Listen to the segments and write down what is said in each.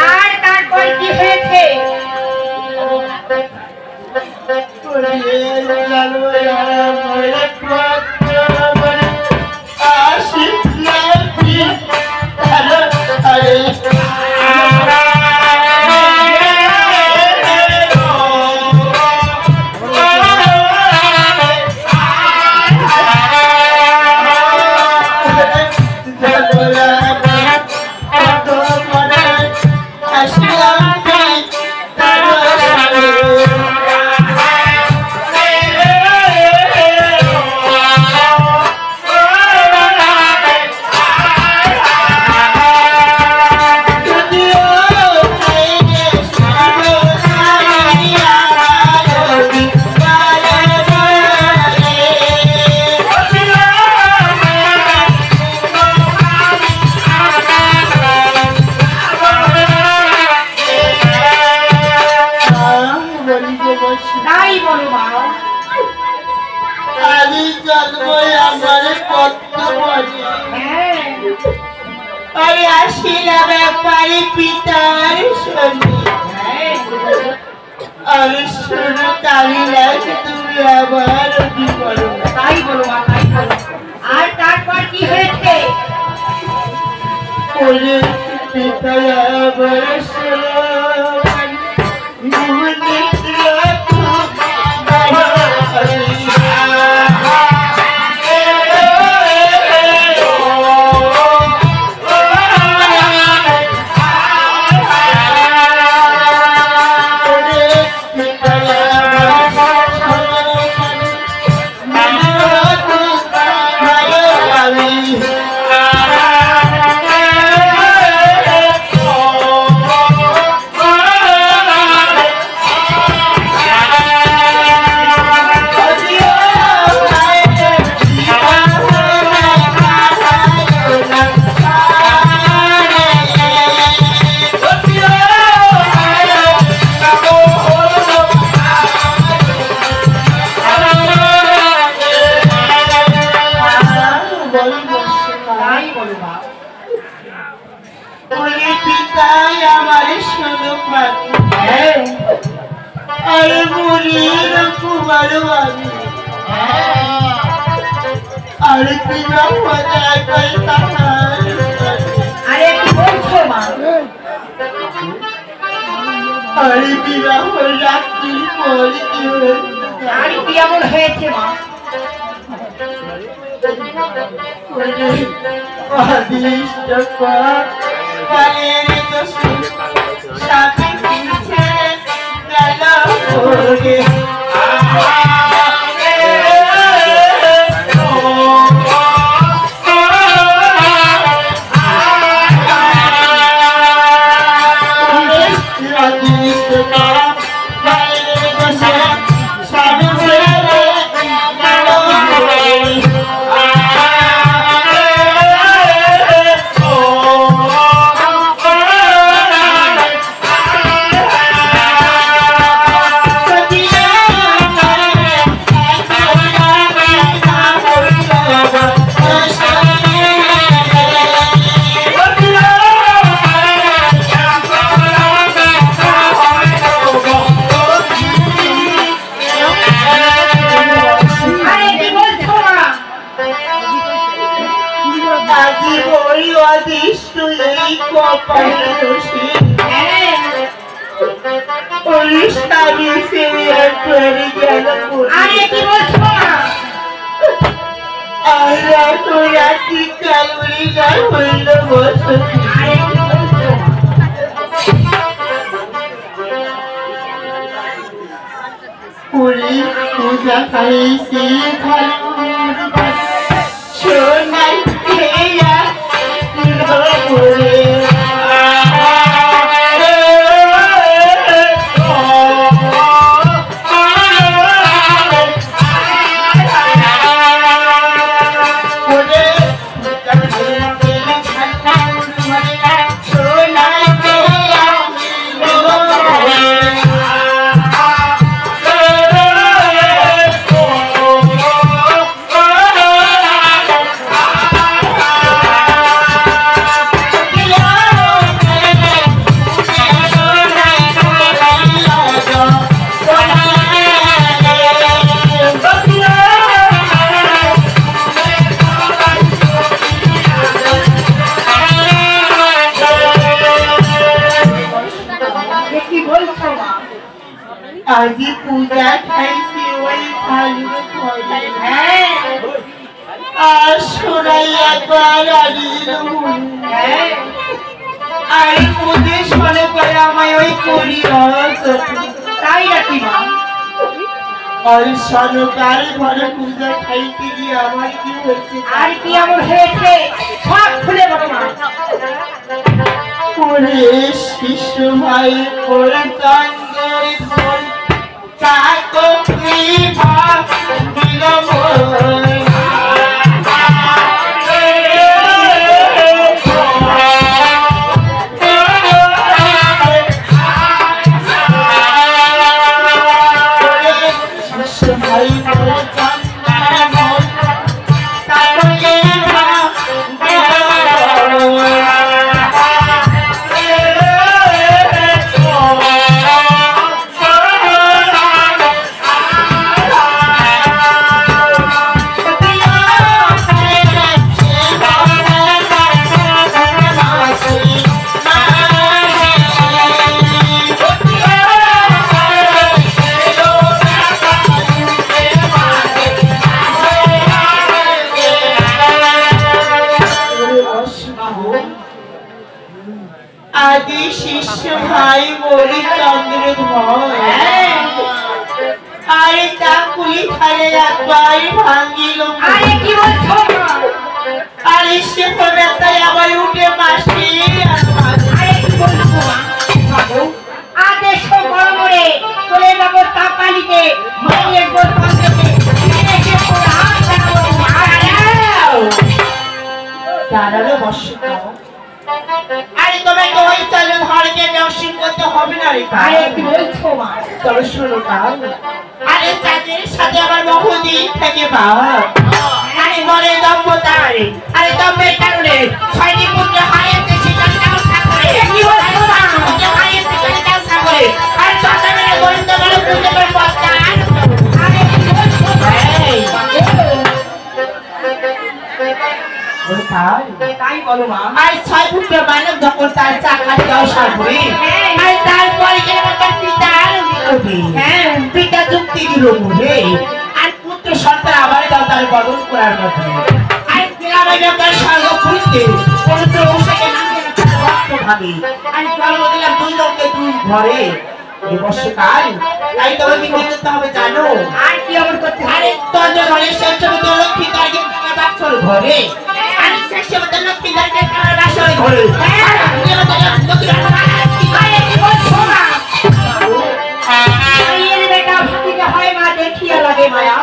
আর তারপর কি হয়েছে? আর তারপর কি হয়েছে? হয়েছে মা? মা আজি পূজা খাইছি ওই খালুর ঘরে। হ্যাঁ আর শোনাই একবার আনিল হ্যাঁ আর পুজো শোনে করে আমায় ওই করি তাই নাকি মা আর সনকার ঘরে পূজা খাইতে গিয়ে আমার কি হয়েছে আর কি এমন হয়েছে সব খুলে বলো মা ওরে শিশু ভাই ওরে চন্দ্রের ধন কাকো কৃপা দিল আদি শিষ্য ভাই বলি চন্দ্রধর আরে তা কুলি খালে একবার ভাঙিল আরে কি বলছো মা আরে সে পড়াতাই আবার উঠে মাসি আরে কি বলছো মা বাবু আদেশ গরমরে চলে যাবো তাপালিতে মায়ের গোল পান্তে এসে পুরাণ জানাবো মারাও দাঁড়ালো বর্ষিত আরে তোমাকে ওই চলো ধরকে দর্শন করতে হবে না রে আরে কি বলছো মা চলো শোনো কাল আরে তাদের সাথে আমার বহুদিন থেকে বাবা আরে মরে দম্পতার আরে দম্পের কারণে ছয়টি পুত্র হারিয়েছে সেটাও সাগরে কি বলছো মা পুত্র হারিয়েছে সেটাও সাগরে আর কথা মেরে গরিব মানে পুজো করে পদ্মার আরে কি বলছো মা ওই কাল তাই বলো মা আর ছয় পুত্র মানব যখন তার চাকরি দেওয়া সাগরে আর তারপরে গেলে তার পিতার বিরোধী হ্যাঁ পিতা যুক্তি দিল বলে আর পুত্র সন্তান আবার দাও তার বদল করার মধ্যে আর গ্রামে লোকের স্বর্গ খুঁজতে পবিত্র ঔষধে ভক্ত ভাবে আর জন্ম দিলাম দুই লোককে দুই ঘরে এই বর্ষকাল তাই তোমাকে কি করতে হবে জানো আর কি এমন করতে আরে তন্দ্র ঘরে শেষ তো লক্ষ্মী তাকে বাচ্চার ঘরে আর শেষ তো লক্ষ্মী তাকে বাচ্চার ঘরে আরে কি বলছো মা ভাইয়ের বেটা ভাতিজা হয় মা দেখিয়া লাগে মায়া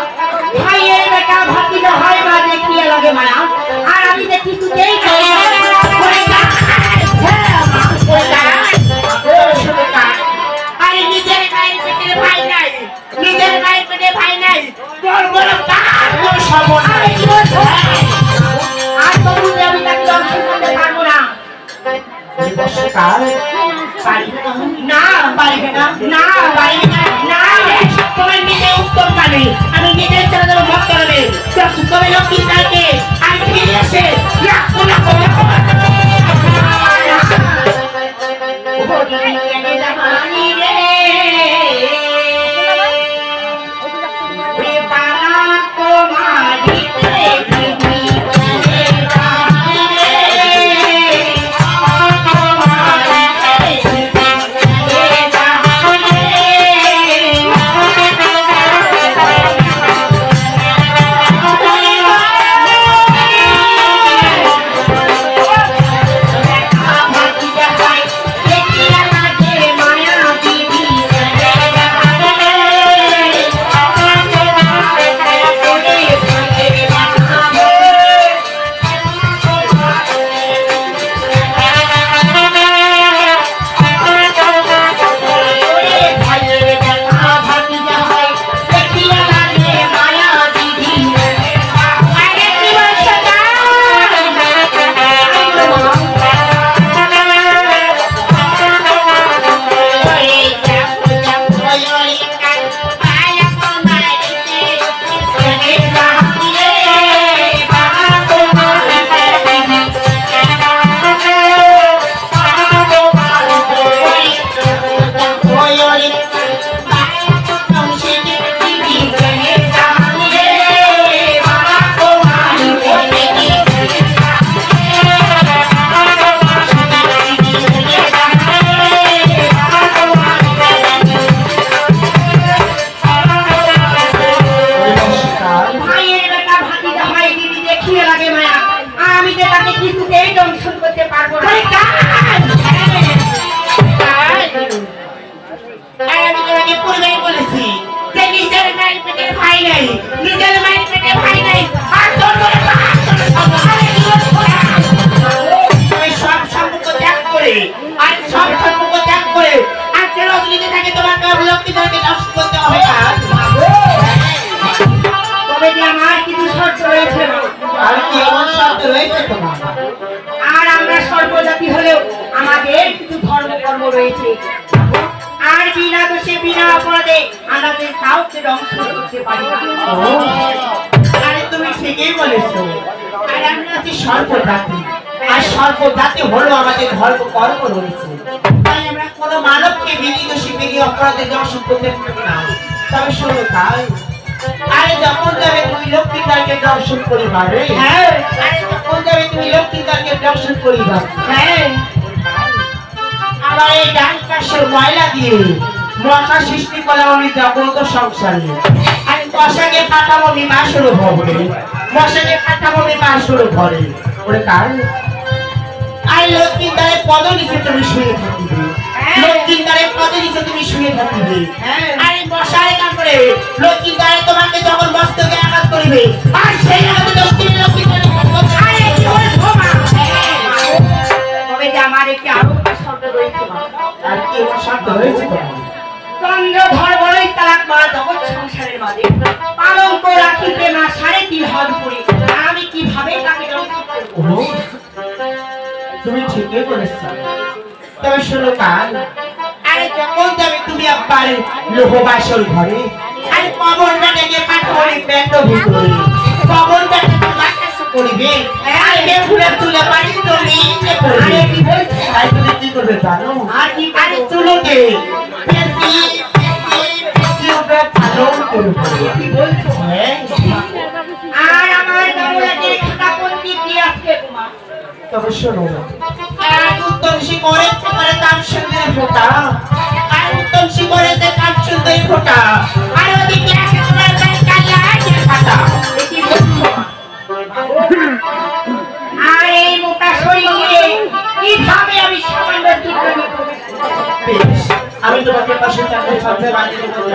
ভাইয়ের বেটা ভাতিজা হয় মা দেখিয়া লাগে মায়া আর আমি দেখি তুই আরে নিজের গায়ের পেটে ভাই নাই নিজের গায়ের পেটে ভাই নাই তোর বড় কাজ তোর সর্বনাশ কি বলছো আর তবু আমি তাকে দর্শন করতে পারবো না বর্ষকাল পারিবে না পারিবে না না পারিবে না না তোমার নিজে উত্তম কালে আমি নিজের ছেলে দেবো ভক্ত হবে তবে লক্ষ্মী তাকে আমি ফিরে এসে জামানি রে পালা তোমারিতে মায়া দিবি আর আমি তোমাকে পূর্বেই বলেছি যে নিজের মায়ের পেটে ভাই নাই, নিজের মায়ের পেটে ভাই নাই, আর তোর বলে তুমি সব সম্পর্ক ত্যাগ করে আর সব সম্পর্ক ত্যাগ করে আজকে রজনীতে থাকে তোমাকে লক্ষ্মীদেরকে নষ্ট করতে হবে না। তবে যে আমার কিছু শর্ত রয়েছে মা। আর কি এমন শর্ত রয়েছে তোমার? আর আমরা সর্বজাতি হলেও আমাদের কিছু ধর্মকর্ম রয়েছে, আর বিনা দোষে বিনা অপরাধে আমাদের কাউকে ধ্বংস করতে পারি না। আরে তুমি ঠিকই বলেছো। আর আমরা আছি সর্বজাতি, আর সর্বজাতি হলো আমাদের ধর্মকর্ম রয়েছে, তাই আমরা কোনো মানবকে বিনি দোষী বিনি অপরাধে ধ্বংস করতে পারি না। তবে শোনো তাই, আরে যখন যাবে তুমি লক্ষ্মীদারকে দর্শন করিবারে, হ্যাঁ, আরে যখন যাবে তুমি লক্ষ্মীদারকে দর্শন করিবা, হ্যাঁ, আবার এই ডান পাশের ময়লা দিয়ে মশা সৃষ্টি করা আমি জগত সংসারে, আমি মশাকে পাঠাবো বিমাশুর ভবনে, মশাকে পাঠাবো বিমাশুর ঘরে। ওরে কার আরে লক্ষ্মীদারের পদ নিচে তুমি শুয়ে থাকিবে, লক্ষ্মীদারের পদ নিচে তুমি শুয়ে থাকিবে। আরে মশারে কামড়ে লক্ষ্মীদারে তোমাকে যখন মস্তকে আঘাত করিবে, আর সেই আঘাতে লক্ষ্মীদারে আরে কি বলছো মা? তবে যে আমার একটি আরো একটা শর্ত রয়েছে মা। আর কি এমন শব্দ হয়েছে তোমার? চন্দ্রধর বলেই তালাক মারা জগৎ সংসারের মাঝে পালঙ্ক রাখিতে মা 3.5 হাত উপরে, আমি কিভাবে তাকে ধ্বংস করবো? তুমি ঠিকই বলেছো। তবে শোনো কাল, আরে যখন যাবে তুমি আবার লোহবাসর ঘরে, আরে কবরটা ডেকে পাঠরি পেট ভিতরে, কবরটা ডেকে বাতাস করিবে, আরে বেহুলা তুলে বাড়ি তো নিতে পড়বে। আরে কি বলছো? তাই তুমি কি করবে জানো? আর কি আরে চুলোতে পেঁচি উঠে পালন করবে। কি বলছো? হ্যাঁ, আর আমার গামলাকে খাতাপত্তি দিয়ে আজকে তোমার তবে শোনো, আর উত্তম শিখরে প্রকারে কাম সুন্দরী ফোটা, আর উত্তম শিখরে যে কাম সুন্দরী ফোটা, আর ওদিকে আছে তোমার গায়ে কালিয়া আছে ফাটা। কি বলছো? আর এই মোটা শরীরে কিভাবে আমি সামান্য টুকরো প্রবেশ করব? বেশ, আমি তোমাকে পাশে চাকরি সাথে বানিয়ে দেবো।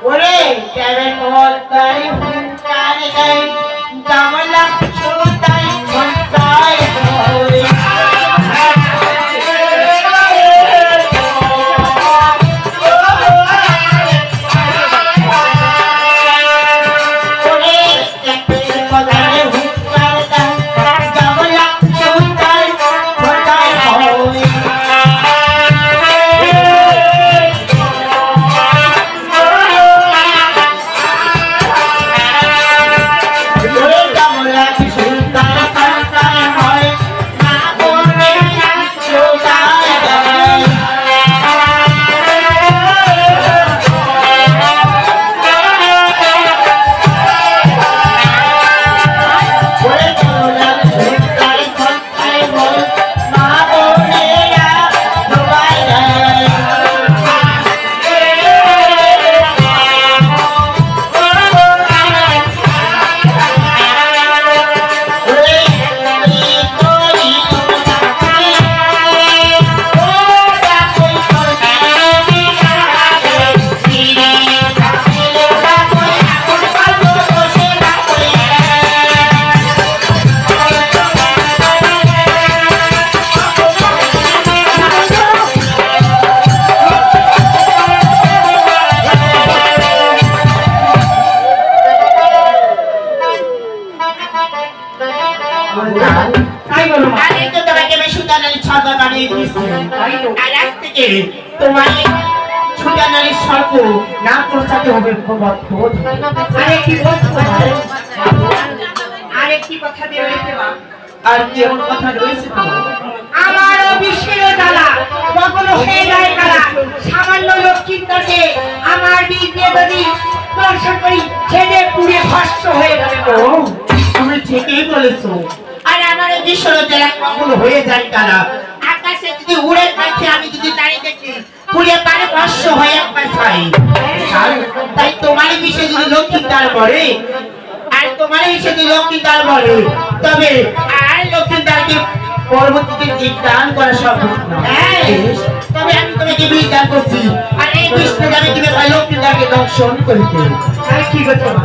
ওরে কেমন মতাই হুঙ্কার গাই জামলা সুতাই মন্তাই ওরে তোমার ছুটা নারী সর্প না প্রচাতে হবে। আরে কি বলছো? আরেকটি কথা দিয়ে রয়েছে মা। আর কি এমন কথা রয়েছে তোমার? আমারও বিশ্বের জ্বালা কখনো হয়ে যায় কালা, সামান্য লক্ষ্মীটাকে আমার বীজ দিয়ে যদি দর্শন করি ছেড়ে পুড়ে ভস্ম হয়ে যাবে ও তুমি ঠিকই বলেছো। আর আমার এই বিশ্বর জেলা কখন হয়ে যায় কারা, আকাশে যদি উড়ে থাকে আমি যদি দাঁড়িয়ে দেখি পুড়ে পারে ভস্ম হয়ে একবার ছাই। তাই তোমার বিষয়ে যদি লক্ষ্মীদার বলে আর তোমার বিষয়ে যদি লক্ষ্মীদার বলে তবে আর লক্ষ্মীদারকে পরবর্তীতে জিজ্ঞান করা সম্ভব না। তবে আমি তোমাকে বিজ্ঞান করছি আর এই বিষ্ণু আমি তুমি লক্ষ্মীদারকে দর্শন করিতে। ঠিক আছে মা।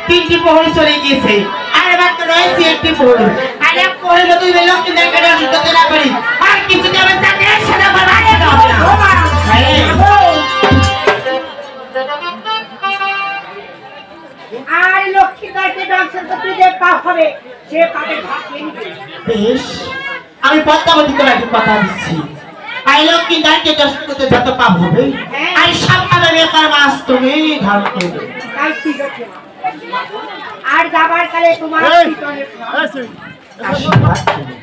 তিনটি প্রহর চলে গিয়েছে আর মাত্র রয়েছে একটি প্রহর। আর এক প্রহরের মধ্যে লক্ষ্মীদার কাছে করতে না পারি আর কিছুতে আমার চাকরির সাথে আমার রাখতে হবে না। আর লক্ষ্মীদারকে দর্শন করতে যে পাপ হবে সে পাপে ভাগ নিয়ে নিবে। বেশ, আমি পদ্মাবতী তোমাকে কথা দিচ্ছি আর লক্ষ্মীদারকে দর্শন করতে যত পাপ হবে আর সব পাপের ব্যাপার মাস তুমি ধারণ করবে। তাই ঠিক আছে আর যাবার কালে তোমার পিছনে আশীর্বাদ করবে।